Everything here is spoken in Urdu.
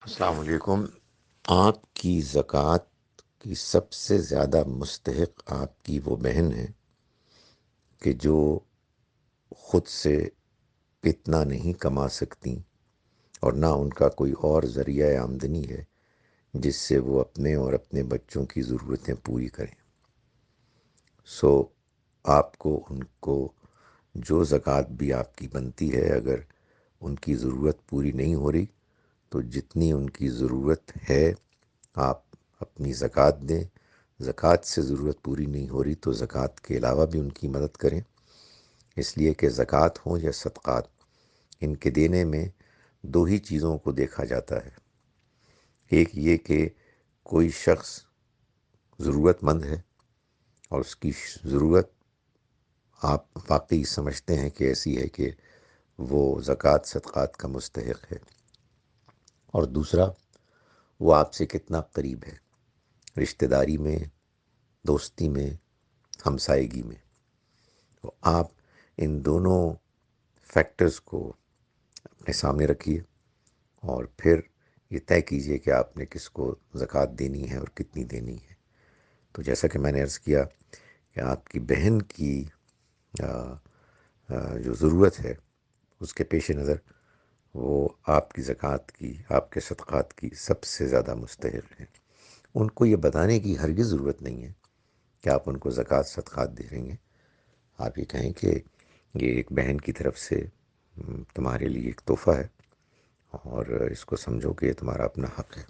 السلام علیکم۔ آپ کی زکوٰۃ کی سب سے زیادہ مستحق آپ کی وہ بہن ہے کہ جو خود سے اتنا نہیں کما سکتی اور نہ ان کا کوئی اور ذریعہ آمدنی ہے جس سے وہ اپنے اور اپنے بچوں کی ضرورتیں پوری کریں۔ سو آپ کو ان کو جو زکوٰۃ بھی آپ کی بنتی ہے، اگر ان کی ضرورت پوری نہیں ہو رہی تو جتنی ان کی ضرورت ہے آپ اپنی زکوٰۃ دیں۔ زکوٰۃ سے ضرورت پوری نہیں ہو رہی تو زکوٰۃ کے علاوہ بھی ان کی مدد کریں، اس لیے کہ زکوٰۃ ہوں یا صدقات، ان کے دینے میں دو ہی چیزوں کو دیکھا جاتا ہے۔ ایک یہ کہ کوئی شخص ضرورت مند ہے اور اس کی ضرورت آپ واقعی سمجھتے ہیں کہ ایسی ہے کہ وہ زکوٰۃ صدقات کا مستحق ہے، اور دوسرا وہ آپ سے کتنا قریب ہے، رشتہ داری میں، دوستی میں، ہمسائیگی میں۔ تو آپ ان دونوں فیکٹرز کو اپنے سامنے رکھیے اور پھر یہ طے کیجئے کہ آپ نے کس کو زکوٰۃ دینی ہے اور کتنی دینی ہے۔ تو جیسا کہ میں نے عرض کیا کہ آپ کی بہن کی جو ضرورت ہے اس کے پیش نظر وہ آپ کی زکوٰۃ کی، آپ کے صدقات کی سب سے زیادہ مستحق ہیں۔ ان کو یہ بتانے کی ہرگز ضرورت نہیں ہے کہ آپ ان کو زکوٰۃ صدقات دے رہیں گے۔ آپ یہ کہیں کہ یہ ایک بہن کی طرف سے تمہارے لیے ایک تحفہ ہے اور اس کو سمجھو کہ یہ تمہارا اپنا حق ہے۔